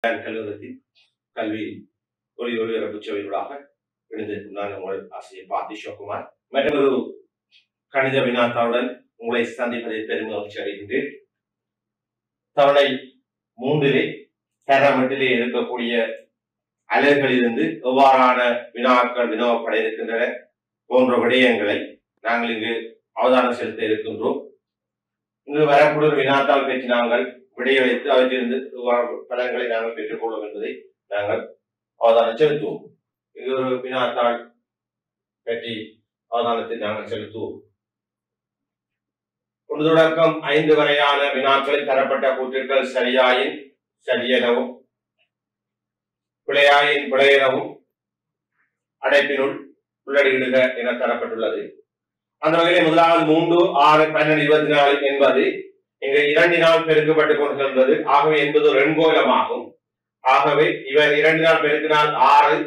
கல்லூரத்தில் கல்வி ஒளிபரப்பு சேவையூடாக இணைந்திருக்கும் நான் உங்கள் ஆசிரியர் பா. அசோக்குமார் மற்றொரு கணித வினாத்தாளுடன் உங்களை சந்திப்பதை பெரும் மகிழ்ச்சி அடைகின்றேன். தவணை 3 தரமட்டிலே இருக்கக்கூடிய அலகுகளிலிருந்து எவ்வாறான வினாக்கள் வினவப்பட இருக்கின்றன போன்ற விடயங்களை நாங்கள் இங்கு அவதானம் செலுத்த இருக்கின்றோம். இங்கு வரக்கூடிய வினாத்தாள் பற்றி நாங்கள் விடையளித்து அவற்றிலிருந்து பலன்களை நாங்கள் பெற்றுக்கொள்வோம் என்பதை நாங்கள் அவதானம் செலுத்துவோம். இது ஒரு வினாத்தாள் பற்றி அவதானத்தை நாங்கள் செலுத்துவோம். 1 தொடக்கம் 5 வரையான வினாக்களை தரப்பட்ட கூற்றுக்கள் சரியாயின் சரியெனவும் பிழையாயின் பிழையெனவும் அடைப்பினுள் உள்ளடியிடுக என தரப்பட்டுள்ளது. அந்த வகையில் முதலாவது 3, 6, 12, 24 என்பது இங்கு 2 பெருக்கப்பட்டுக் கொண்டிருந்தது. ஆகவே என்பது ஒரு எண்கோலமாகும். ஆகவே இவர் 2 பெருக்கினால் 6,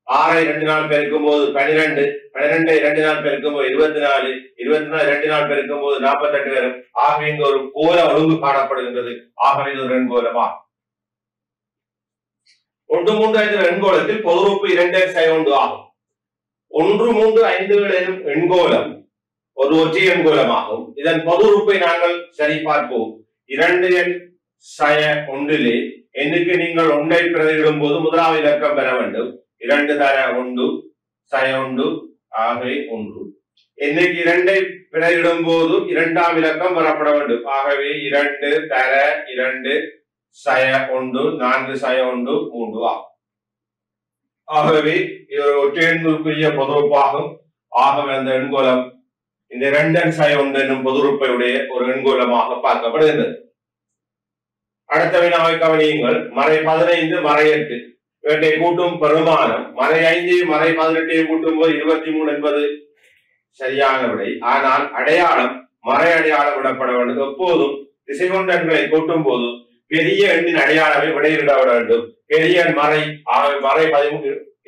6 2 பெருக்கும் போது 12, 12 2 பெருக்கும் போது 24, 24 2 பெருக்கும் போது 48 வரும். ஆகவே இங்கு ஒரு கோல ஒழுங்கு காணப்படுகின்றது. ஆகவே இது ஒரு எண்கோலமாகும். 1, 3, 5 எண்கோலத்தில் பொது உறுப்பு 2 ஆகும். 1, 3, 5 எனும் எண்கோலம் ஒரு ஒற்றை எண்கோலமாகும். இதன் பொது உறுப்பை நாங்கள் சரி பார்ப்போம். 2 எண் சய 1 எண்ணுக்கு நீங்கள் 1 பிரதியிடும் போது முதலாவது இலக்கம் பெற வேண்டும். 2 தர 1 சய 1 ஆகவே 1. எண்ணுக்கு 2 பிரதியிடும் போது இரண்டாம் இலக்கம் பெறப்பட வேண்டும். ஆகவே 2 தர 2 சய 1 4 சய 1 3 ஆகும். ஆகவே இது ஒரு ஒற்றை எண்ணுக்குரிய பொது உறுப்பாகும். ஆகவே அந்த எண்கோலம் இந்த 2 சய 1 என்னும் பொது உறுப்பை உடைய ஒரு எண்கோலமாக பார்க்கப்படுகின்றது. அடுத்த வினாவை கவனியுங்கள். மறை 15 மறை 8 இவற்றை கூட்டும் பெருமானம் மறை 5 மறை 18 கூட்டும் போது 23 என்பது சரியான விடை. ஆனால் அடையாளம் மறை அடையாளம் விடப்பட வேண்டும். எப்போதும் திசை கொண்ட எண்களை கூட்டும் போது பெரிய எண்ணின் அடையாளமே விடையிட வேண்டும். பெரிய எண் மறை மறை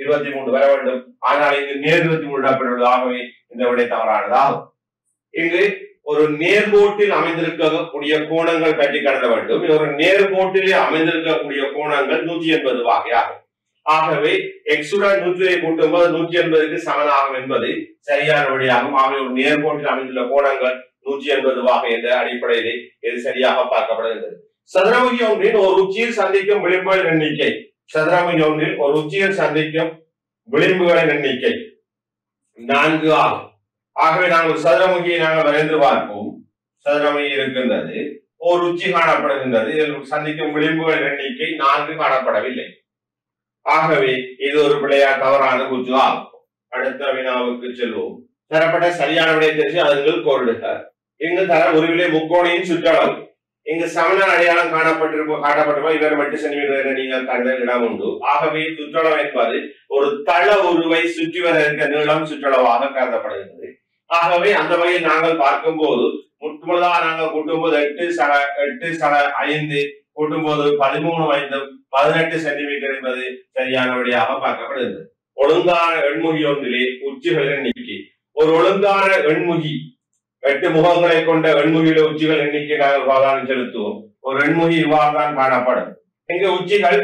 23 வர வேண்டும். ஆனால் இங்கு நேர் 23 விடப்பட்டுள்ளது. ஆகவே இந்த விடை தவறானதாகும். இங்கு ஒரு நேர்கோட்டில் அமைந்திருக்கக்கூடிய கோணங்கள் பற்றி கருத வேண்டும். ஒரு நேர்கோட்டிலே அமைந்திருக்கக்கூடிய கோணங்கள் 180 வகையாகும். ஆகவே எக்ஸுடன் 100 கூட்டும் போது 180க்கு சமனாகும் என்பது சரியான விடையாகும். ஆகவே ஒரு நேர்கோட்டில் அமைந்துள்ள கோணங்கள் 180 வகை என்ற அடிப்படையிலே இது சரியாக பார்க்கப்படுகிறது. சதுரமுகி ஒன்றின் ஒரு உச்சியில் சந்திக்கும் விளிம்புகளின் எண்ணிக்கை. சதுரமுகி ஒன்றில் ஒரு உச்சியில் சந்திக்கும் விளிம்புகளின் எண்ணிக்கை 4 ஆகும். ஆகவே நாங்கள் சதுரமுகியை நாங்கள் வரைந்து பார்ப்போம். சதுரமுகி இருக்கின்றது, ஒரு உச்சி காணப்படுகின்றது. இதில் சந்திக்கும் விளிம்புகளின் எண்ணிக்கை 4 காணப்படவில்லை. ஆகவே இது ஒரு பிழையா தவறான கூற்று ஆகும். அடுத்த வினாவுக்கு செல்வோம். தரப்பட்ட சரியான விடை தெரிஞ்சு அதுங்கள் கோரிடுக. இங்கு தர உருவிலே முக்கோணியின் சுற்றளவு. இங்கு சமண அடையாளம் காட்டப்பட்டிருப்போம். இவர் 8 சென்டிமீட்டர் என நீங்கள் கண்ட இடம் உண்டு. ஆகவே சுற்றளவு என்பது ஒரு தள உருவை சுற்றி வர இருக்க நீளம் சுற்றளவாக கருதப்படுகிறது. ஆகவே அந்த வகையில் நாங்கள் பார்க்கும் போது முழுதாக நாங்கள் கூட்டும் போது 8 கூட்டும் போது 13 5 18 சென்டிமீட்டர் என்பது சரியான விடையாக பார்க்கப்படுகிறது. ஒழுங்கான எண்முகி ஒன்றிலே உச்சிகளின் எண்ணிக்கை. ஒரு ஒழுங்கான எண்முகி 8 முகங்களை கொண்ட எண்முகியில உச்சிகள் எண்ணிக்கை நாங்கள் பாதானம் செலுத்துவோம். ஒரு எண்முகி இவ்வாறு தான் காணப்படும். இங்கு உச்சிகள்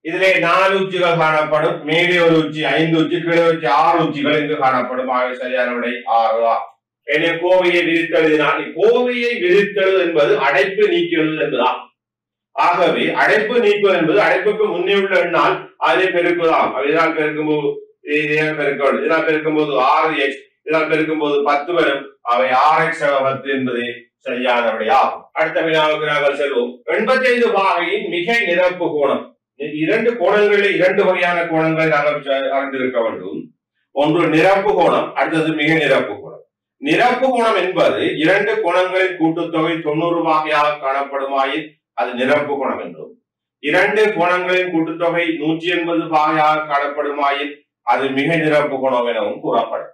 இதிலே 4 உச்சிகள் காணப்படும். மேலே ஒரு உச்சி 5 உச்சி, கீழே உச்சி 6 உச்சிகள் இங்கு காணப்படும். ஆகவே சரியான விடை 6 எனவே கோவையை விரித்தெழுதினால் கோவையை விரித்தெழுது என்பது அடைப்பு நீக்குவது என்பதாம். ஆகவே அடைப்பு நீக்குவது என்பது அடைப்புக்கு முன்னே உள்ள எண்ணால் அதை பெருக்குவதாம். இதனால் பெருக்கும்போது இதனால் பெருக்கும்போது 6x, இதனால் பெருக்கும்போது 10 வரும். அவை 6x 10 என்பது சரியான விடையாகும். அடுத்த வினாவுக்கு நாங்கள் செல்வோம். 85 பாகையின் மிகை நிரப்பு கோணம். 2 கோணங்களில் 2 வகையான கோணங்களை நாங்கள் அறிந்திருக்க வேண்டும். ஒன்று நிரப்பு கோணம், அடுத்தது மிக நிரப்பு கோணம். நிரப்பு கோணம் என்பது 2 கோணங்களின் கூட்டுத்தொகை 90 வகையாக காணப்படுமாயின் அது நிரப்பு கோணம் என்றும், 2 கோணங்களின் கூட்டுத்தொகை 180 வகையாக காணப்படுமாயின் அது மிக நிரப்பு கோணம் எனவும் கூறப்படும்.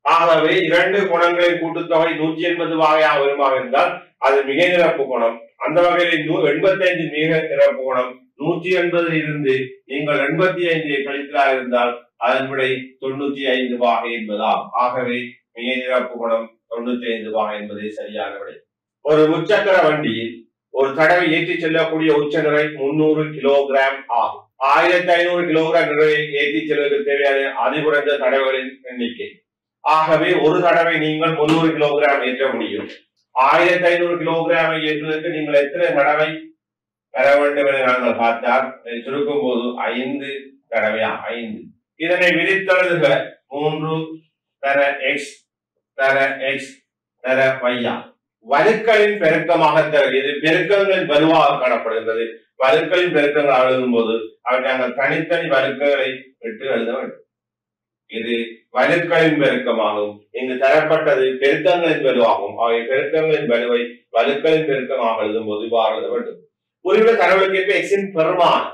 ஆகவே 2 கோணங்களின் கூட்டுத்தொகை 180 வகையாக வருமாக இருந்தால் அது மிக நிரப்பு கோணம். அந்த வகையில் 85 மிக நிரப்பு கோணம். 180 இருந்து நீங்கள் 85 கழித்தலாக இருந்தால் அதன் விடை 95 வகை என்பதாகும். ஆகவே மிக நிரப்பு கோணம் 95 வகை என்பதே சரியான விடை. ஒரு முச்சக்கர வண்டியில் ஒரு தடவை ஏற்றி செல்லக்கூடிய உச்ச நிறை 300 கிலோகிராம் ஆகும். 1500 கிலோகிராம் நிறையை ஏற்றி செல்வதற்கு தேவையான அதிகுறைந்த தடவைகளின் எண்ணிக்கை. ஆகவே ஒரு தடவை நீங்கள் 300 கிலோகிராம் ஏற்ற முடியும். 1500 கிலோகிராமை ஏற்றுவதற்கு நீங்கள் எத்தனை தடவை பெற வேண்டும் என நாங்கள் பார்த்தால் சுருக்கும் போது 5 தடவையா 5. இதனை விரித்தெழுதுக 3 தர எக்ஸ் தர எக்ஸ் தர வையா. வலுக்களின் பெருக்கமாக இது பெருக்கங்களின் வலுவாக காணப்படுகின்றது. வலுக்களின் பெருக்கங்கள் எழுதும் போது அவை நாங்கள் தனித்தனி வலுக்களை விட்டு எழுத வேண்டும். இது வலுக்களின் பெருக்கமாகும். இங்கு தரப்பட்டது பெருக்கங்களின் வலுவாகும். அவை பெருக்கங்களின் வலுவை வலுக்களின் பெருக்கமாக எழுதும் போது இவ்வாறு எழுத வேண்டும். ஒருவித தரவுகளுக்கு எக்ஸின் பெருமானம்.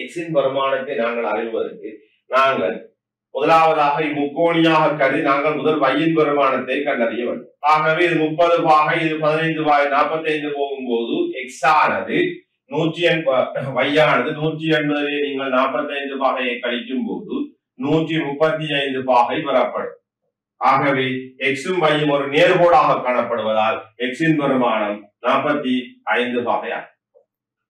எக்ஸின் பெருமானத்தை நாங்கள் அறிவதற்கு நாங்கள் முதலாவதாக முக்கோணியாக கருதி நாங்கள் முதல் வையின் பெருமானத்தை கண்டறிய வேண்டும். ஆகவே இது 30 பாகை, இது 15 பாகை, 45 போகும்போது எக்ஸ் ஆனது 180, வையானது 180 நீங்கள் 45 பாகையை கழிக்கும் போது 135 பாகை பெறப்படும். ஆகவே எக்ஸும் வையும் ஒரு நேர்கோடாக காணப்படுவதால் எக்ஸின் பெருமானம் 45 பாகையாகும்.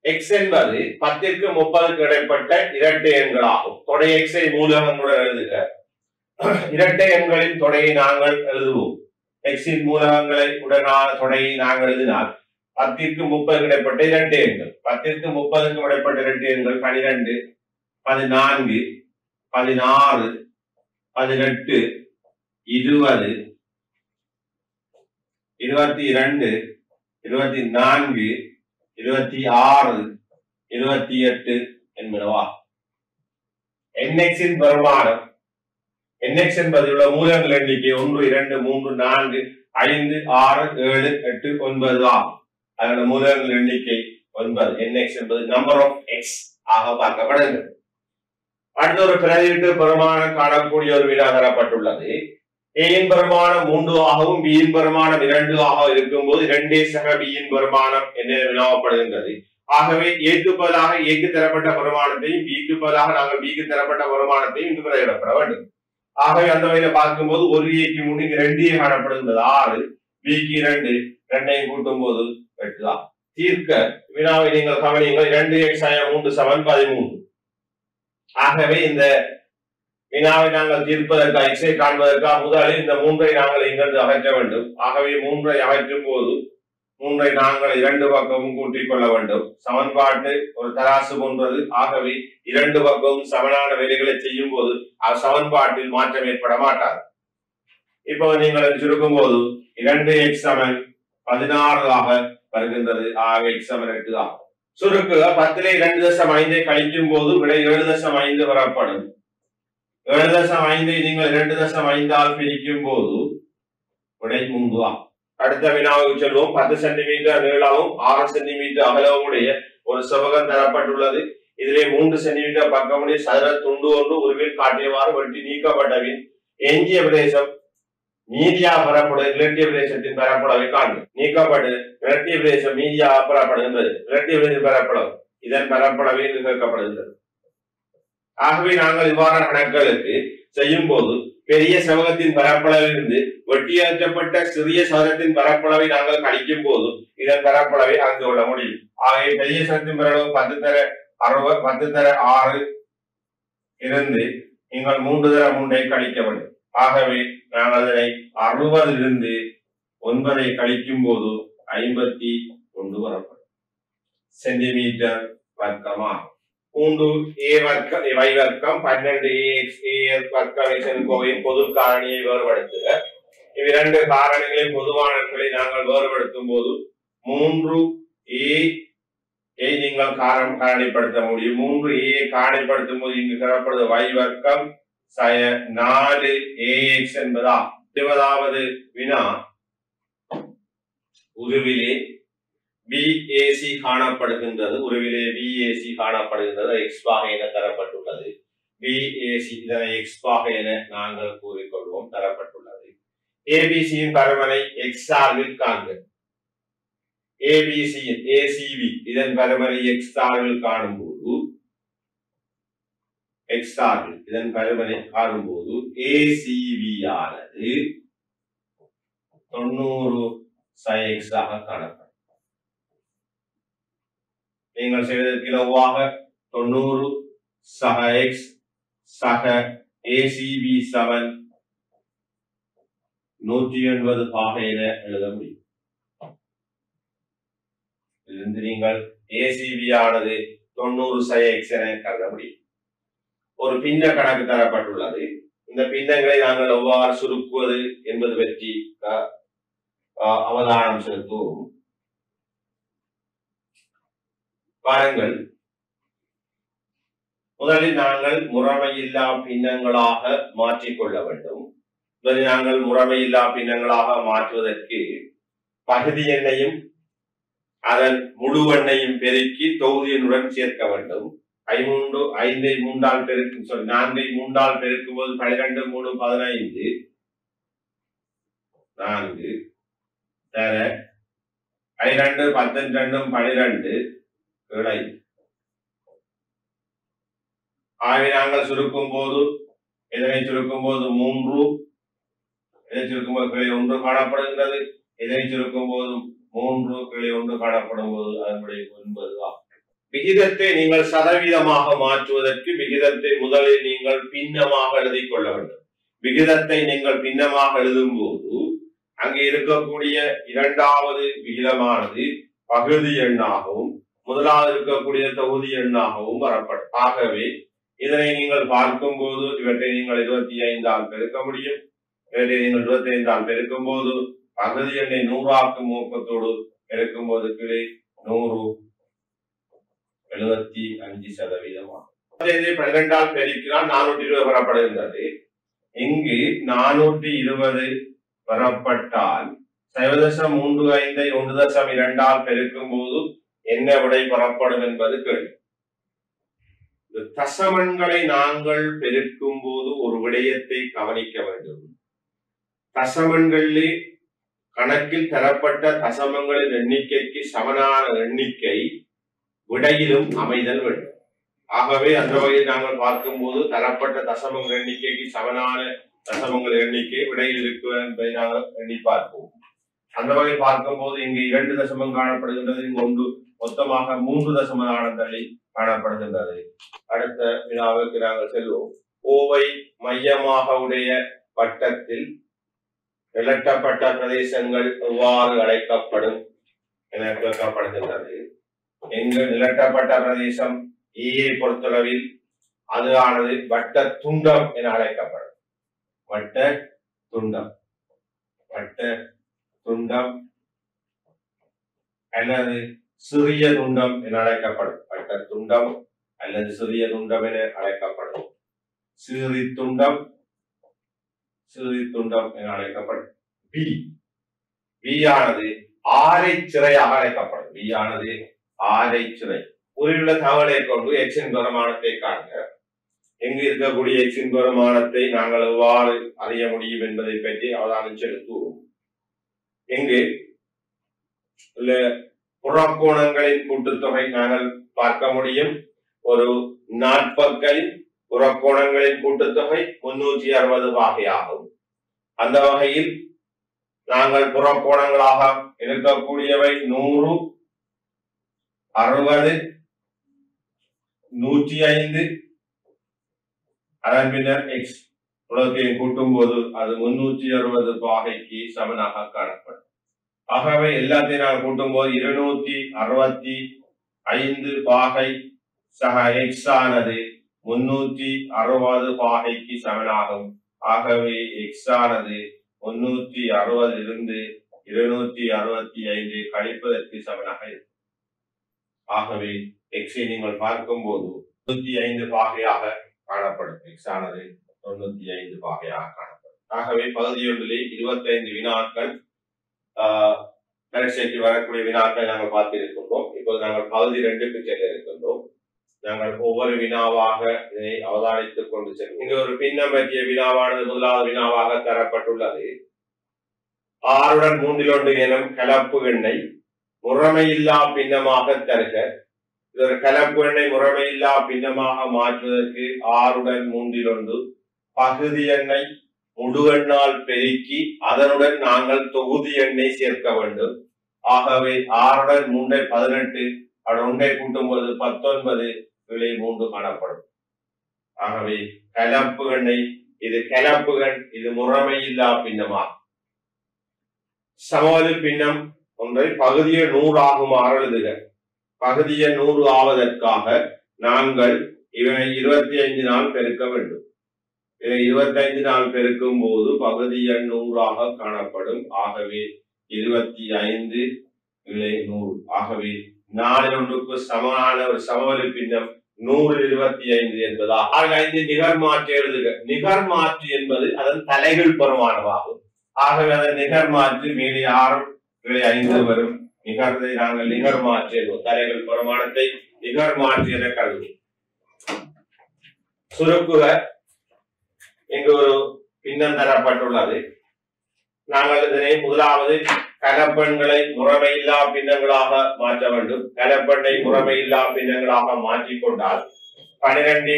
எக்ஸ் என்பது 10க்கு 30க்கு இடைப்பட்ட இரட்டை எண்களாகும். தொடை எக்ஸை மூலகங்களுடன் எழுதுக. இரட்டை எண்களின் தொடையை நாங்கள் எழுதுவோம். எக்ஸின் மூலகங்களை உடனான தொடையை நாங்கள் எழுதினால் 10க்கு 30க்கு இடைப்பட்ட இரட்டை எண்கள், 10க்கு 30க்கு இடைப்பட்ட இரட்டை எண்கள் 12, 14, 16, 18, 20, 22, 24, 26, 28 என்பனவா. NX-இன் பெருமானம். NX என்பதில் உள்ள மூலங்கள் எண்ணிக்கை 1, 2, 3, 4, 5, 6, 7, 8, 9 ஆகும். அதோட மூலங்கள் எண்ணிக்கை 9. NX என்பது நம்பர் ஆஃப் எக்ஸ் ஆக பார்க்கப்படுகிறது. அடுத்த ஒரு பிரதியிட்டு பெருமானம் காணக்கூடிய ஒரு வினா தரப்பட்டுள்ளது. ஏயின் பெருமானம் 3 ஆகவும் பியின் பெருமானம் 2 ஆக இருக்கும்போது 2 சக பியின் பெருமானம் என்ன வினாவப்படுகின்றது. ஆகவே ஏக்கு பதிலாக ஏக்கு தரப்பட்ட பெருமானத்தையும் பிக்கு பதிலாக நாங்கள் பிக்கு தரப்பட்ட பெருமானத்தையும் இங்கு பிரதியிடப்பட வேண்டும். ஆகவே அந்த வகையில பார்க்கும்போது ஒரு ஏக்கு 3 இங்கு 2 காணப்படுகின்றது 6, பிக்கு 2, 2ஐயும் கூட்டும் போது 8 தான். தீர்க்க வினாவை நீங்கள் கவனியுங்கள். 2x - 3 = 13. ஆகவே இந்த வினாவை நாங்கள் தீர்ப்பதற்காக எக்ஸை காண்பதற்காக முதலில் இந்த 3ஐ நாங்கள் இங்கிருந்து அகற்ற வேண்டும். ஆகவே 3ஐ அகற்றும் போது 3ஐ நாங்கள் 2 பக்கமும் கூட்டிக் கொள்ள வேண்டும். சமன்பாட்டு ஒரு தராசு போன்றது. ஆகவே 2 பக்கமும் சமனான வேலைகளை செய்யும் போது சமன்பாட்டில் மாற்றம் ஏற்பட மாட்டாது. இப்போ நீங்கள் சுருக்கும் போது 2x = 16 ஆக வருகின்றது. ஆகவே x = 8 ஆகும். சுருக்கு 10லே 2.5ஐ கழிக்கும் போது விடை 7.5 பெறப்படும். 7.5ஐ நீங்கள் 2.5 ஆல் பிரிக்கும் போது விடை 3 ஆகும். அடுத்த வினாவுக்கு செல்வோம். 10 சென்டிமீட்டர் நீளமும் 6 சென்டிமீட்டர் அகலமும் உடைய ஒரு செவ்வகம் தரப்பட்டுள்ளது. இதிலே 3 சென்டிமீட்டர் பக்கமுடைய சதுர துண்டு ஒன்று உருவில் காட்டியவாறு வெட்டி நீக்கப்பட்டவின் எஞ்சிய பிரதேசம் மீதியா பெறப்படும் இரட்டிய பிரதேசத்தின் பெறப்படவை காண்பு. நீக்கப்பட்டு இரட்டிய பிரதேசம் மீதியா பெறப்படுகின்றது. இரட்டிய பிரதேசம் பெறப்படும் இதன் பெறப்படவே கேட்கப்படுகின்றது. ஆகவே நாங்கள் இவ்வாறான கணக்குகளுக்கு செய்யும் போது பெரிய செவ்வகத்தின் பரப்பளவிலிருந்து வெட்டியேற்றப்பட்ட சிறிய சதுரத்தின் பரப்பளவை நாங்கள் கழிக்கும் போது இதன் பரப்பளவை அறிந்து கொள்ள முடியும். ஆகவே பெரிய சதுரத்தின் பரப்பளவு 10 தர 60, 10 தர 6 இருந்து நீங்கள் 3 தர 3ஐ கழிக்க வேண்டும். ஆகவே நாங்கள் அதனை 60 9ஐ கழிக்கும் போது 51 வரப்படும் சென்டிமீட்டர் வர்க்கமாகும். 3a வர்க்கம் y வர்க்கம் 12ax வர்க்கம் கோவையின் பொது காரணியை வேறுபடுத்துக. இவ்விரண்டு காரணிகளின் பொதுவானங்களை நாங்கள் வேறுபடுத்தும் போது 3a நீங்கள் காரணிப்படுத்த முடியும். 3a காரணிப்படுத்தும் போது இங்கு பெறப்படுவது y வர்க்கம் 4ax என்பதா. 20வது வினா உருவிலே BAC காணப்படுகின்றது. உருவிலே BAC காணப்படுகின்றது. x பாகை என தரப்பட்டுள்ளது. BAC இதனை x பாகை என நாங்கள் கூறிக்கொள்வோம். தரப்பட்டுள்ளது. ABCயின் பருமனை x சார்பில் காண்க. ABCயின் ACB இதன் பருமனை x சார்பில் காணும்போது x சார்பில் இதன் பருமனை காணும்போது ACB ஆனது 90 sin x ஆக காணப்படும். நீங்கள் செய்வதற்கு இலவாக 90 சக x சக ACB 7 180 பாக என எழுத முடியும். இதிலிருந்து நீங்கள் ACB ஆனது 90 சக x என கருத முடியும். ஒரு பின்ன கணக்கு தரப்பட்டுள்ளது. இந்த பின்னங்களை நாங்கள் எவ்வாறு சுருக்குவது என்பது பற்றி அவதானம் செலுத்துவோம். பாருங்கள், முதலில் நாங்கள் முறைமையில்லா பின்னங்களாக மாற்றிக்கொள்ள வேண்டும். முதலில் நாங்கள் முறைமையில்லா பின்னங்களாக மாற்றுவதற்கு பகுதி எண்ணையும் அதன் முழு எண்ணையும் பெருக்கி தொகுதி எண்ணுடன் சேர்க்க வேண்டும். 5 ஐ 3ஆல் பெருக்கும் 4ஐ 3ஆல் பெருக்கும் போது 12 3 15 4 தர I2 10 12 கிளை. ஆகவே நாங்கள் சுருக்கும் போது இதனை சுருக்கும் போது 3, இதனை சுருக்கும் போது கிளை 1 காணப்படுகின்றது. இதனை சுருக்கும் போது 3 கிளை 1 காணப்படும் போது அதனுடைய 9 ஆகும். விகிதத்தை நீங்கள் சதவீதமாக மாற்றுவதற்கு விகிதத்தை முதலில் நீங்கள் பின்னமாக எழுதிக் கொள்ள வேண்டும். விகிதத்தை நீங்கள் பின்னமாக எழுதும் போது அங்கே இருக்கக்கூடிய இரண்டாவது விகிதமானது பகுதி எண்ணாகவும் முதலாவது இருக்கக்கூடிய தொகுதி எண்ணாகவும் வரப்படும். ஆகவே இதனை நீங்கள் பார்க்கும் போது இவற்றை நீங்கள் 25ஆல் பெருக்க முடியும். இவற்றை நீங்கள் 25ஆல் பெருக்கும் போது பகுதி எண்ணை 100 ஆக்கும் நோக்கத்தோடு பெருக்கும் போது கிளை 100 75%. 12ஆல் பெருக்கினால் 420 பெறப்படுகின்றது. இங்கு 420 பெறப்பட்டால் 0.35ஐ 1.2ஆல் பெருக்கும் போது என்ன விடை பெறப்படும் என்பது கேள்வி. தசமன்களை நாங்கள் பெருக்கும் போது ஒரு விடயத்தை கவனிக்க வேண்டும். தசமன்களில் கணக்கில் தரப்பட்ட தசமங்களின் எண்ணிக்கைக்கு சமனான எண்ணிக்கை விடையிலும் அமைதல் வேண்டும். ஆகவே அந்த வகையில் நாங்கள் பார்க்கும் போது தரப்பட்ட தசமங்கள் எண்ணிக்கைக்கு சமனான தசமங்கள் எண்ணிக்கை விடையில் இருக்கு என்பதை நாங்கள் எண்ணி பார்ப்போம். அந்த வகையில் பார்க்கும் போது இங்கு 2 தசமம் காணப்படுகின்றது. இங்கு ஒன்று மொத்தமாக 3 தசம ஆனந்தளி காணப்படுகின்றது. அடுத்த வினாவுக்கு நாங்கள் செல்வோம். ஓவை மையமாக உடைய வட்டத்தில் விளக்கப்பட்ட பிரதேசங்கள் எவ்வாறு அழைக்கப்படும் என கேட்கப்படுகின்றது. எங்கு நிலட்டப்பட்ட பிரதேசம் ஈயை பொறுத்தளவில் அது ஆனது வட்ட துண்டம் என அழைக்கப்படும். வட்ட துண்டம் அல்லது சிறிய துண்டம் என அழைக்கப்படும். வட்ட துண்டம் அல்லது சிறிய துண்டம் என அழைக்கப்படும். சிறி துண்டம் என அழைக்கப்படும். பி ஆனது ஆரை சிறையாக அழைக்கப்படும். பி ஆனது ஆரை சிறை. உள்ள தகவலை கொண்டு எக்ஸின் பெருமானத்தை காண்க. எங்கு இருக்கக்கூடிய எக்ஸின் பெருமானத்தை நாங்கள் எவ்வாறு அறிய முடியும் என்பதை பற்றி அவதானம் செலுத்துவோம். எங்கு புறக்கோணங்களின் கூட்டுத்தொகை நாங்கள் பார்க்க முடியும். ஒரு நாட்பக்கலின் புறக்கோணங்களின் கூட்டுத்தொகை 360 வகையாகும். அந்த வகையில் நாங்கள் புறக்கோணங்களாக இருக்கக்கூடியவை 100, 60, 105, அதன் பின்னர் எக்ஸ் உலகத்தையும் கூட்டும் போது அது 360 பாகைக்கு சமனாக காணப்படும். ஆகவே எல்லாத்தையும் நாங்கள் கூட்டும் போது 265 பாகை சக எக்ஸ் ஆனது 360 பாகைக்கு சமனாகும். ஆகவே எக்ஸ் ஆனது 360 இருந்து 265 கழிப்பதற்கு சமனாக இருக்கும். ஆகவே எக்ஸை நீங்கள் பார்க்கும் போது 95 பாகையாக காணப்படும். எக்ஸ் ஆனது 95 பாகையாக காணப்படும். ஆகவே பகுதி ஒன்றிலே 25 வினாக்கள் பரீட்சைக்கு வரக்கூடிய வினாக்களை நாங்கள் பார்த்திருக்கின்றோம். இப்போது நாங்கள் பகுதி 2க்கு செல்ல இருக்கின்றோம். நாங்கள் ஒவ்வொரு வினாவாக இதை அவதானித்துக் கொண்டு செல்வோம். இங்கு ஒரு பின்னம் பற்றிய வினாவானது முதலாவது வினாவாக தரப்பட்டுள்ளது. 6 3 எனும் கலப்பு எண்ணை முறைமையில்லா பின்னமாக தருக. இது ஒரு கலப்பு எண்ணை முறைமையில்லா பின்னமாக மாற்றுவதற்கு 6 3 பகுதி எண்ணை முழு எண்ணால் பெருக்கி அதனுடன் நாங்கள் தொகுதி எண்ணை சேர்க்க வேண்டும். ஆகவே 6 3 18 ஒன்றை கூட்டும் போது 19 கீழே 3 காணப்படும். ஆகவே கலப்புகண்ணை இது கலப்புகண், இது முறைமையில்லா பின்னமாகும். சமவெளி பின்னம் ஒன்றை பகுதியை 100 ஆகுமாறு எழுதுக. பகுதியை 100 ஆவதற்காக நாங்கள் இவனை 25 நாள் பெருக்க வேண்டும். இதை 25 நாள் பெருக்கும் போது பகுதி எண் 100 காணப்படும். ஆகவே 25 100. ஆகவே 4 சமமான ஒரு சமவெளி பின்னம் 125 என்பதா. 5 நிகர் மாற்றி எழுதுக. நிகர் மாற்றி என்பது அதன் தலைகள் பெருமானமாகும். ஆகவே அதன் நிகர் மாற்றி மேலே 6 5 வரும். நிகர்தை நாங்கள் நிகர் மாற்றி எழுதுவோம். தலைகள் பெருமானத்தை நிகர் மாற்றி என கருதுவோம். சுருக்குக. இங்கு ஒரு பின்னம் தரப்பட்டுள்ளது. நாங்கள் இதனை முதலாவது கலப்பெண்களை முறைமையில்லா பின்னங்களாக மாற்ற வேண்டும். கலப்பெண்ணை முறைமையில்லா பின்னங்களாக மாற்றிக்கொண்டால் 12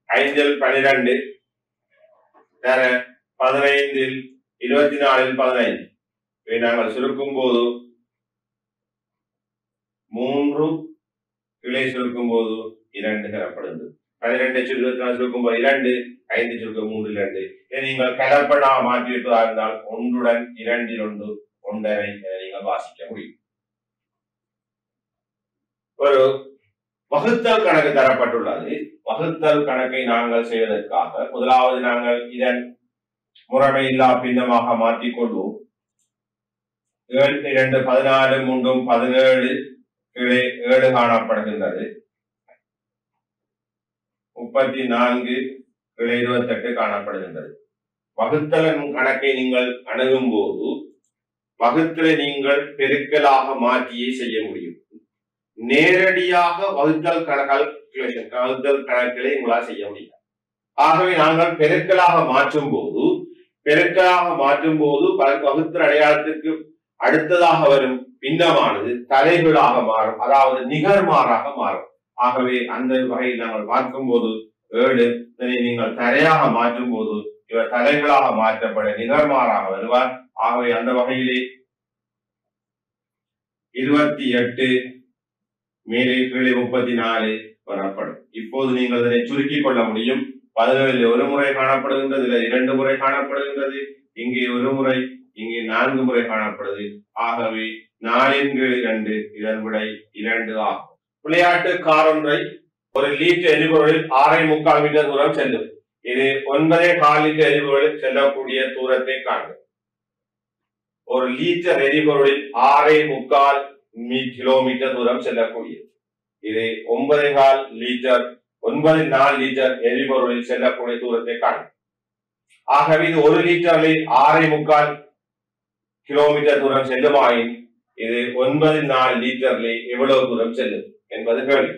5 12 15 24 15 இதை நாங்கள் சுருக்கும் போது 3 கிளை சுருக்கும் போது 2 பெறப்படுகிறது. 12 24 சுருக்கும் போது 2 5 சுருக்கம் 3 2. இதை நீங்கள் கலப்பெண்ணாக மாற்றிவிட்டதாக இருந்தால் 1 2 1 1 நீங்கள் வாசிக்க முடியும். ஒரு வகுத்தல் கணக்கு தரப்பட்டுள்ளது. வகுத்தல் கணக்கை நாங்கள் செய்வதற்காக முதலாவது நாங்கள் இதன் முறைமையில்லா பின்னமாக மாற்றிக்கொள்வோம். 7 2 14 3 17 கீழே 7 காணப்படுகின்றது. 34 கீழே 28 காணப்படுகின்றது. வகுத்தல் கணக்கை நீங்கள் அணுகும் போது வகுத்தலை நீங்கள் பெருக்கலாக மாற்றியே செய்ய முடியும். நேரடியாக வகுத்தல் கணக்குகளை உங்களால் செய்ய முடியும். ஆகவே நாங்கள் பெருக்கலாக மாற்றும் போது வகுத்தல் அடையாளத்திற்கு அடுத்ததாக வரும் பின்னமானது தலைகளாக மாறும், அதாவது நிகர்மாறாக மாறும். ஆகவே அந்த வகையில் நாங்கள் பார்க்கும் போது 7 நீங்கள் தரையாக மாற்றும் போது இவர் தலைகளாக மாற்றப்பட நிகர்மாறாக வருவார். ஆகவே அந்த வகையிலே 28 மேலே கீழே 34 வரப்படும். இப்போது நீங்கள் இதனை சுருக்கிக் கொள்ள முடியும். 17 ஒரு முறை காணப்படுகின்றது, 2 முறை காணப்படுகின்றது, இங்கே ஒரு முறை, இங்கே 4 முறை காணப்படுது. ஆகவே 4 இதன் விடை 2 ஆகும். விளையாட்டு காரொன்றை 1 லிட்டர் எரிபொருளில் 6.25 மீட்டர் தூரம் செல்லும். இது 9.25 லிட்டர் எரிபொருளில் செல்லக்கூடிய தூரத்தை காண்க. 1 லிட்டர் எரிபொருளில் 6.25 கிலோமீட்டர் தூரம் செல்லக்கூடியது. இது 9.4 லிட்டர் எரிபொருளில் செல்லக்கூடிய தூரத்தை காண்க. ஆகவே இது 1 லிட்டரில் 6.25 கிலோமீட்டர் தூரம் செல்லுமாயின் இது 9.4 லிட்டரில் எவ்வளவு தூரம் செல்லும் என்பது கேள்வி.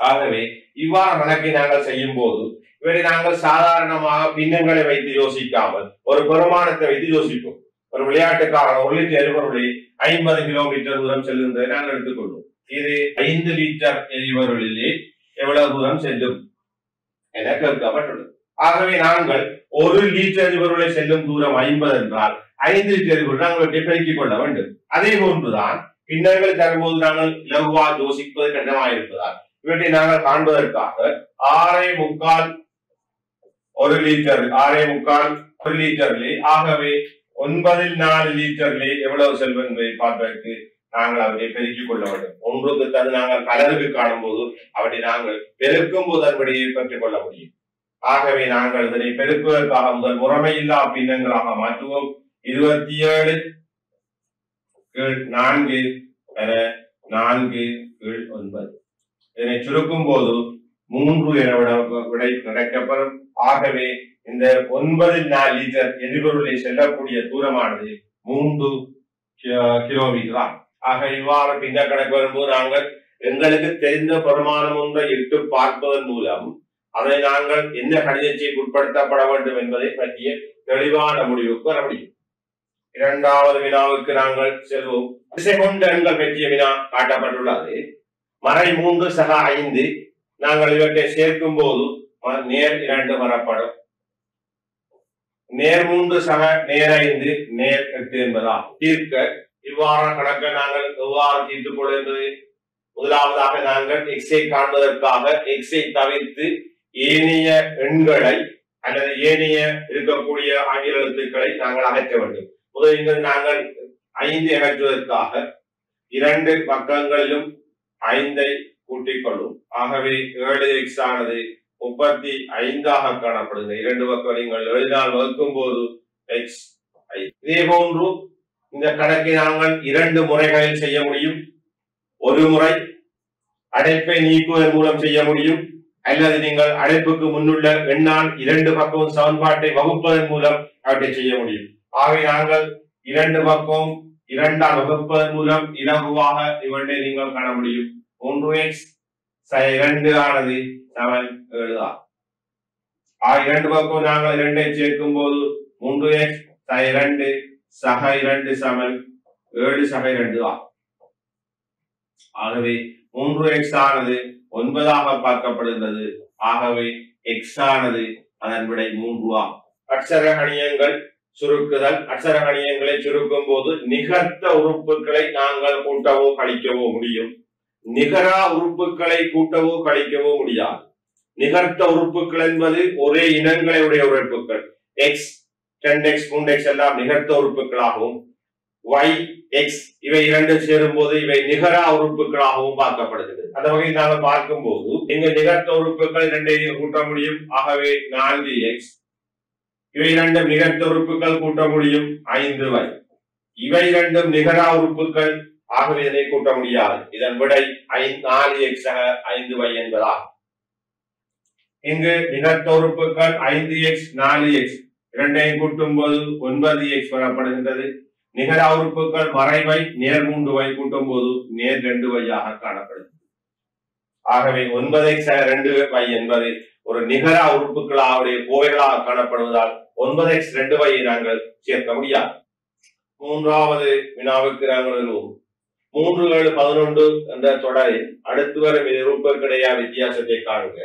ஆகவே இவ்வாறு கணக்கை நாங்கள் செய்யும் போது இவரை நாங்கள் சாதாரணமாக பின்னங்களை வைத்து யோசிக்காமல் ஒரு பெருமானத்தை வைத்து யோசிப்போம். ஒரு விளையாட்டுக்காரன் 1 லிட்டர் எரிபொருளில் 50 கிலோமீட்டர் தூரம் செல்லுவதை நாங்கள் எடுத்துக்கொள்வோம். இது 5 லிட்டர் எரிபொருளிலே எவ்வளவு தூரம் செல்லும் என கேட்கப்பட்டுள்ளது. ஆகவே நாங்கள் 1 லிட்டர் எரிபொருளை செல்லும் தூரம் 50 என்றால் 5 லிட்டர் எரிபொருள் நாங்கள் பெருக்கிக் கொள்ள வேண்டும். அதே போன்றுதான் பின்னங்கள் தரும்போது நாங்கள் இலகுவா யோசிப்பது கடினமாயிருப்பதால் இவற்றை நாங்கள் காண்பதற்காக 6.25 1 லிட்டர் 6.25 1 லிட்டரிலே ஆகவே 9.4 லிட்டரிலே எவ்வளவு செல்வம் என்பதை பார்ப்பதற்கு நாங்கள் அவற்றை பெருக்கிக் கொள்ள வேண்டும். ஒன்றுக்கு தந்து நாங்கள் கலருக்கு காணும் போது அவற்றை நாங்கள் பெருக்கும் போது அதன்படியை பெற்றுக் கொள்ள முடியும். ஆகவே நாங்கள் இதனை பெருக்குவதற்காக முதல் முறைமையில்லா பின்னங்களாக மாற்றுவோம். 27 கீழ் 4 என 4 கீழ் 9 இதனை சுருக்கும் போது 3 என விடை கிடைக்கப்படும். ஆகவே இந்த 9.4 லிட்டர் எரிபொருளை செல்லக்கூடிய தூரமானது 3 கிலோமீட்டர். ஆக இவ்வாறு பின்ன கணக்கு வரும்போது நாங்கள் எங்களுக்கு தெரிந்த பெருமானம் ஒன்றை இட்டு பார்ப்பதன் மூலம் அதை நாங்கள் என்ன கணிதத்திற்கு உட்படுத்தப்பட வேண்டும் என்பதை பற்றிய தெளிவான முடிவுக்கு வர முடியும். இரண்டாவது வினாவுக்கு நாங்கள் செல்வோம். திசை கொண்ட எண்கள் பற்றிய வினா காட்டப்பட்டுள்ளது. மறை 3 சக 5 நாங்கள் இவற்றை சேர்க்கும் போது நேர் 2 வரப்படும். நேர் 3 சக நேர் 5 நேர் 8 என்பதாகும். தீர்க்க இவ்வாறான கணக்கை நாங்கள் எவ்வாறு தீர்த்துக் கொள்வது? முதலாவதாக நாங்கள் எக்ஸை காண்பதற்காக எக்ஸை தவிர்த்து ஏனைய எண்களை அல்லது ஏனைய இருக்கக்கூடிய ஆங்கில எழுத்துக்களை நாங்கள் அகற்ற வேண்டும். முதலில் நாங்கள் 5 அகற்றுவதற்காக 2 பக்கங்களிலும் 5ஐ கூட்டிக் கொள்ளும். ஆகவே 7x ஆனது 35 காணப்படுகிறது. 2 பக்கம் நீங்கள் 7ஆல் வகுக்கும் போது x. இதே போன்று இந்த கணக்கை நாங்கள் 2 முறைகளில் செய்ய முடியும். ஒரு முறை அடைப்பை நீக்குவதன் மூலம் செய்ய முடியும், அல்லது நீங்கள் அடைப்புக்கு முன்னுள்ள எண்ணால் 2 பக்கமும் சமன்பாட்டை வகுப்பதன் மூலம் அவற்றை செய்ய முடியும். ஆகவே நாங்கள் 2 பக்கம் 2ஆல் வகுப்பதன் மூலம் இலகுவாக இவற்றை நீங்கள் காண முடியும். 3x - 2 ஆனது 7 ஆகும். 2 பக்கம் நாங்கள் 2ஐ சேர்க்கும் போது 3x - 2 சக 2 7 7 ஆகும். ஆகவே 3x ஆனது 9 பார்க்கப்படுகிறது. ஆகவே x ஆனது அதன் விடை 3 ஆகும். அட்சரகணியங்கள் சுருக்குதல். அட்சரகணியங்களை சுருக்கும் போது நிகர்த்த உறுப்புகளை நாங்கள் கூட்டவோ கழிக்கவோ முடியும். நிகரா உறுப்புகளை கூட்டவோ கழிக்கவோ முடியாது. நிகர்த்த உறுப்புகள் என்பது ஒரே இனங்களை உடைய உறுப்புகள். x 10x 3x எல்லாம் நிகர்த்த உறுப்புகளாகவும், y x இவை 2 சேரும் போது இவை நிகரா உறுப்புகளாகவும் பார்க்கப்படுகிறது. அந்த வகையில் நாங்கள் பார்க்கும் போது இங்கு நிகர்த்த உறுப்புகள் 2ஐயும் கூட்ட முடியும். ஆகவே 4x. இவை 2 நிகர்த்த உறுப்புகள் கூட்ட முடியும் 5y. இவை 2 நிகரா உறுப்புகள். ஆகவே இதனை கூட்ட முடியாது. இதன் விடை 4x 5y என்பதாகும். இங்கு நிகர்த்த உறுப்புகள் 5x 4x 2ஐயும் கூட்டும் போது 9x பெறப்படுகின்றது. நிகர உறுப்புகள் மறைவை நேர் 3y கூட்டும் போது நேர் 2y காணப்படுகிறது. ஆகவே 9x 2y என்பது ஒரு நிகர உறுப்புகளாவுடைய கோவைகளாக காணப்படுவதால் 9x 2y நாங்கள் சேர்க்க முடியாது. மூன்றாவது வினாவுக்கு நாங்கள் வருவோம். 3 7 11 என்ற தொடரில் அடுத்து வரும் உறுப்புகளுடைய வித்தியாசத்தை காணுங்க.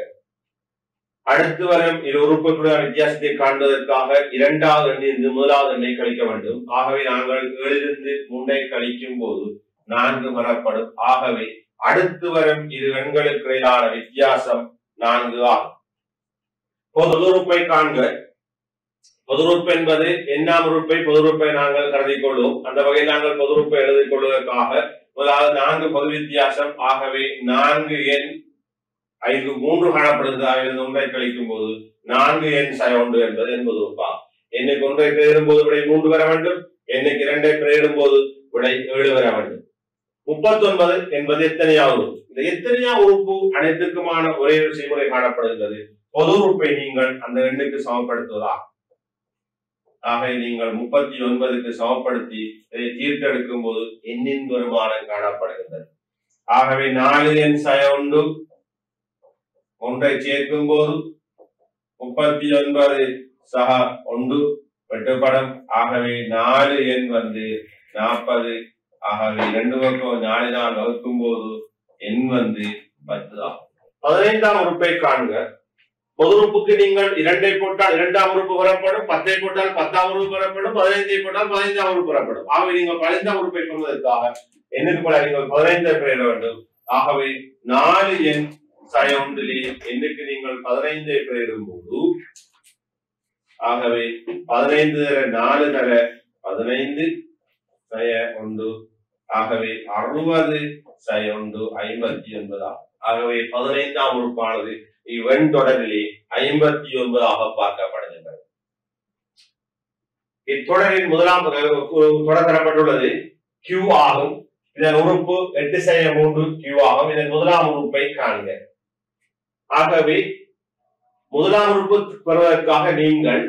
அடுத்து வரும் இரு உறுப்புகளுடைய வித்தியாசத்தை காண்பதற்காக 2வது எண்ணிலிருந்து 1வது எண்ணை கழிக்க வேண்டும். ஆகவே நாங்கள் 7 3ஐ கழிக்கும் போது 4 வரப்படும். ஆகவே அடுத்து வரும் இரு எண்களுக்கு இடையிலான வித்தியாசம் 4 ஆகும். பொது உறுப்பை காண்க. பொது உறுப்பு என்பது எண்ணாம் உறுப்பை பொது உறுப்பை நாங்கள் கருதிக் கொள்வோம். அந்த வகையில் நாங்கள் பொது உறுப்பை எழுதிக் கொள்வதற்காக முதலாவது 4 பொது வித்தியாசம். ஆகவே 4 எண் 5 3 காணப்படுகிறது. 1ஐ கழிக்கும் போது 4 எண் 1 என்பது என்பது உறுப்பாகும். எண்ணுக்கு 1ஐ பெயரும் போது விடை 3 வர வேண்டும். எண்ணுக்கு 2ஐ பெயரும் போது விடை 7 வர வேண்டும். 39 என்பது எத்தனையாவது உறுப்பு? இந்த எத்தனையாவது உறுப்பு அனைத்துக்குமான ஒரே ஒரு செய்முறை காணப்படுகிறது. பொது உறுப்பை நீங்கள் அந்த எண்ணுக்கு சமப்படுத்துவதாகும். ஆகவே நீங்கள் 39க்கு சமப்படுத்தி இதை தீர்த்தெடுக்கும் போது எண்ணின் பெருமானம் காணப்படுகின்றது. ஆகவே 4 எண் 1 1ஐ சேர்க்கும் போது 39 சக 1 வெட்டுப்படும். ஆகவே 4 எண் 40. ஆகவே 2 பக்கம் 4 வகுக்கும் போது எண் 10 ஆகும். 15ஆம் உறுப்பை காண்க. பொது உறுப்புக்கு நீங்கள் 2ஐ போட்டால் 2ஆம் உறுப்பு வரப்படும், 10ஐ போட்டால் 10ஆம் உறுப்பு வரப்படும், 15ஐ போட்டால் 15ஆம் உறுப்பு வரப்படும். ஆகவே நீங்கள் 15ஆம் உறுப்பை பெறுவதற்காக எண்ணுக்கு போல நீங்கள் 15ஐ பெற வேண்டும். ஆகவே 4 எண் 1 எண்ணுக்கு நீங்கள் 15ஐ பெறும் போது ஆகவே 15 தர 4 தர 15 1 ஆகவே 60 1 59 ஆகும். ஆகவே 15ஆம் உறுப்பானது இவன் தொடரிலே 59 பார்க்கப்படுகின்றது. இத்தொடரின் முதலாம் தொடர் தரப்பட்டுள்ளது Q ஆகும். இதன் உறுப்பு 8 3 Q ஆகும். இதன் முதலாம் உறுப்பை காண்க. ஆகவே முதலாம் உறுப்பு பெறுவதற்காக நீங்கள்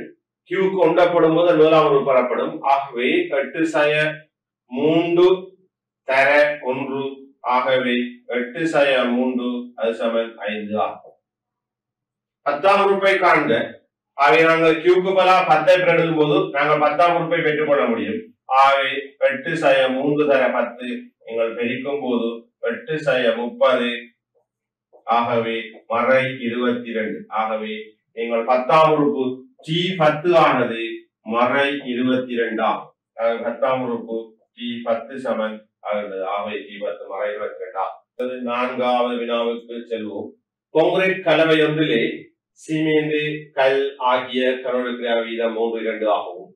Q கொண்டப்படும் போது முதலாம் உறுப்பு பெறப்படும். ஆகவே 8 3 தர 1 ஆகவே 8 3 அது சமன் 5 ஆகும். 10ஆம் உறுப்பை காண்க. ஆகவே நாங்கள் Qக்கு பதிலாக 10ஐ எழுதும் போது நாங்கள் 10ஆம் உறுப்பை பெற்றுக் கொள்ள முடியும். ஆகவே 8 3 தர 10 நீங்கள் பெருக்கும் போது 8 30 ஆகவே மறை 22. ஆகவே நீங்கள் 10ஆம் உறுப்பு T10 ஆனது மறை 22 ஆகும். 10ஆம் உறுப்பு T10 சமன் ஆகிறது. ஆகவே T10 மறைவிடக்கட்டா. நான்காவது வினாவுக்கு செல்வோம். கான்கிரீட் கலவை ஒன்றிலே சீமேந்து கல் ஆகிய கனோடு வீதம் 3:2 ஆகவும்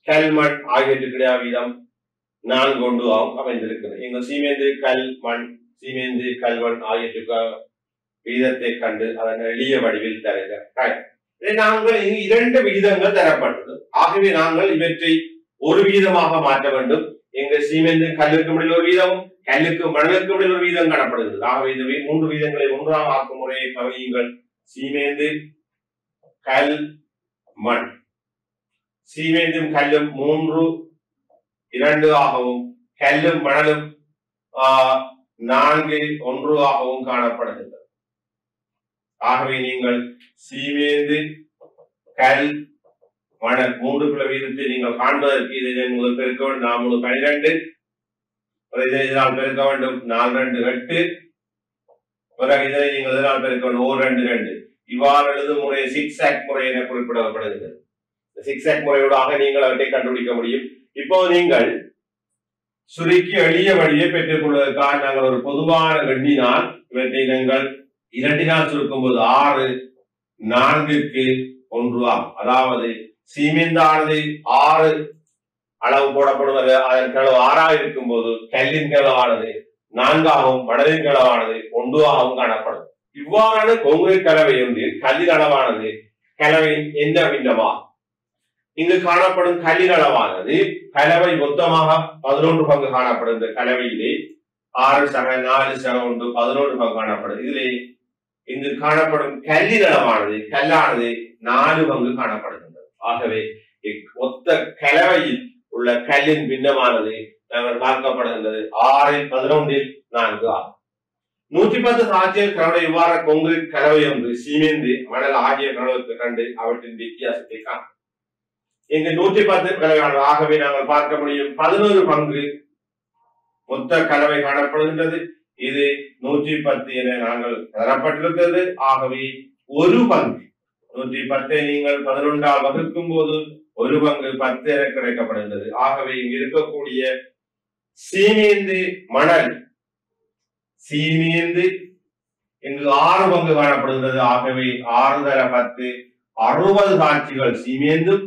கல்மண் ஆகியவற்றுக்கிடையா வீதம் 4:1 ஆகும் அமைந்திருக்கிறது. இங்கு சீமேந்து கல்மண் ஆகியவற்றுக்கு வீதத்தை கண்டு அதன் எளிய வடிவில் தருக. நாங்கள் இங்கு 2 விகிதங்கள் தரப்பட்டது. ஆகவே நாங்கள் இவற்றை ஒரு வீதமாக மாற்ற வேண்டும். எங்க சீமெந்து கல்லுக்கு முடிவில் ஒரு வீதம், கல்லுக்கு மணலுக்கு முடிவில் ஒரு வீதம் காணப்படுகிறது. ஆகவே இந்த 3 வீதங்களை ஒன்றாக ஆக்கும் முறையை கவனியுங்கள். சீமேந்து கல் மண், சீமேந்தும் கல்லும் 3:2 ஆகவும் கல்லும் மணலும் 4:1 ஆகவும் காணப்படுகிறது. ஆகவே நீங்கள் சீமேந்து கல் மணல் 3 வீதத்தை நீங்கள் காண்பதற்கு இதை முதல் பெருக்க வேண்டும். 4 12 இதனால் பெருக்க வேண்டும். 4 2 8 பிறகு இதனை நீங்கள் இதனால் பெருக்க வேண்டும். 1 2 2 இவ்வாறு எழுதும் முறை சிக்ஸாக் முறை என குறிப்பிடப்படுகிறது. சிக்ஸாக் முறையோடாக நீங்கள் அவற்றை கண்டுபிடிக்க முடியும். இப்போ நீங்கள் சுருக்கி எளிய வழியை பெற்றுக் கொள்வதற்காக நாங்கள் ஒரு பொதுவான எண்ணினால் இவற்றை நீங்கள் 2 சுருக்கும் போது 6 4க்கு 1 ஆகும். அதாவது சீமெந்தானது 6 அளவு போடப்படுவது, அதன் அளவு 6 இருக்கும் போது கல்லின் அளவானது 4 மணலின் அளவானது 1 காணப்படும். இவ்வாறான கான்கிரீட் கலவை ஒன்றில் கல்லின் அளவானது கலவையின் எந்த பின்னமாகும். இங்கு காணப்படும் கல்லின் அளவானது கலவை மொத்தமாக 11 பங்கு காணப்படும். இந்த கலவையிலே 6:4:1 11 பங்கு காணப்படும். இதிலே இங்கு காணப்படும் கல்லின் அளவானது கல்லானது 4 பங்கு காணப்படுகின்றது. ஆகவே மொத்த கலவையில் உள்ள கல்லின் பின்னமானது நாங்கள் பார்க்கப்படுகின்றது 6:11 ஆகும். 110 சாட்சியல் கலவை இவ்வாறு கான்கிரீட் கலவை ஒன்று சீமெந்து மணல் ஆகிய கலவைக்கு கண்டு அவற்றின் வித்தியாசத்தை காணும். இங்கு 110 கலவையானது. ஆகவே நாங்கள் பார்க்க முடியும் 11 பங்கு மொத்த கலவை காணப்படுகின்றது. இது 110 என நாங்கள் தரப்பட்டிருக்கிறது. ஆகவே ஒரு பங்கு 110 நீங்கள் 11ஆல் வகுக்கும் போது ஒரு பங்கு 10 என கிடைக்கப்படுகின்றது. ஆகவே இங்கு இருக்கக்கூடிய சீமேந்து மணல் சீமேந்து இங்கு 6 பங்கு காணப்படுகின்றது. ஆகவே 6 தர 10 60 சாட்சிகள் சீமேந்தும்,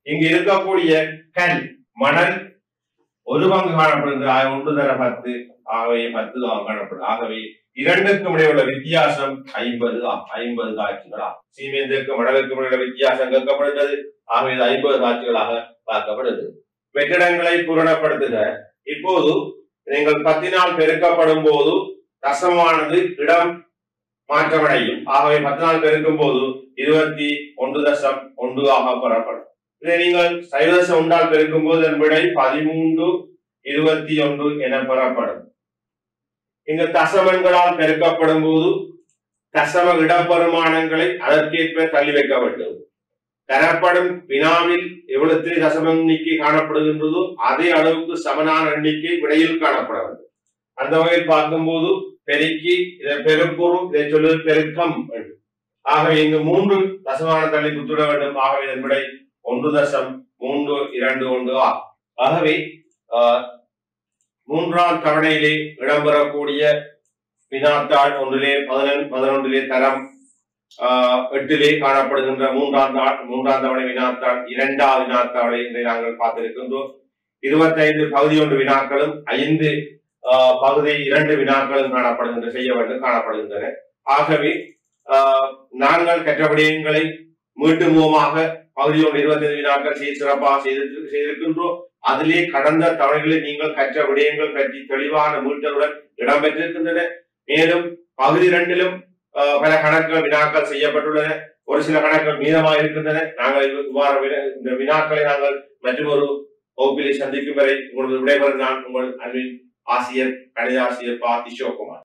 இங்கு இருக்கக்கூடிய கல் மணல் ஒரு பங்கு காணப்படுகிறது. 1 தர 10 ஆகவே 10 காணப்படும். ஆகவே இரண்டுக்கும் இடையுள்ள வித்தியாசம் 50 சாட்சிகள். சீமேந்திற்கு மணலுக்கும் இடையுள்ள வித்தியாசம் கேட்கப்படுகிறது. ஆகவே 50 சாட்சிகளாக பார்க்கப்படுகிறது. வெற்றிடங்களை பூரணப்படுத்துக. இப்போது நீங்கள் 10 பெருக்கப்படும் போது தசமானது இடம் மாற்றமடையும். ஆகவே 10 பெருக்கும் போது 21.1 பெறப்படும். இதை நீங்கள் 0.1 பெருக்கும் போது அதன் விடை 13.21 என பெறப்படும். இங்கு தசமன்களால் பெருக்கப்படும் போது தசம இடப்பெருமானங்களை அதற்கேற்ப தள்ளி வைக்க வேண்டும். தரப்படும் வினாவில் எவ்வளவு தசம எண்ணிக்கை காணப்படுகின்றதோ அதே அளவுக்கு சமனான எண்ணிக்கை விடையில் காணப்பட வேண்டும். அந்த வகையில் பார்க்கும்போது பெருக்கி இதை பெருக்குறு, இதை சொல்வது பெருக்கம். ஆகவே இங்கு 3 தசமான தள்ளி குத்துட வேண்டும். ஆகவே இதன் விடை 1.321 ஆகும். ஆகவே 3ஆம் தவணையிலே இடம்பெறக்கூடிய வினாத்தாள் ஒன்றிலே 11 தரம் 8 காணப்படுகின்ற 3ஆம் தவணை வினாத்தாள் 2வது வினாத்தாளை நாங்கள் பார்த்திருக்கின்றோம். 25 பகுதி 1 வினாக்களும் 5 பகுதி 2 வினாக்களும் காணப்படுகின்றன. ஆகவே நாங்கள் கற்ற விடயங்களை மீண்டும் மூலமாக பகுதி 1 25 வினாக்கள் சிறப்பாக செய்திருக்கின்றோம். அதிலே கடந்த தவணைகளில் நீங்கள் கற்ற விடயங்கள் பற்றி தெளிவான மீட்டருடன் இடம்பெற்றிருக்கின்றன. மேலும் பகுதி 2லும் பல கணக்குகள் வினாக்கள் செய்யப்பட்டுள்ளன. ஒரு சில கணக்குகள் மீதமாக இருக்கின்றன. நாங்கள் இந்த வினாக்களை நாங்கள் மற்றொரு வகுப்பிலே சந்திக்கும் வரை உங்களது விடைபெறும் நான் உங்கள் அன்பின் ஆசிரியர் கணித ஆசிரியர் பா. திஷோகுமார்.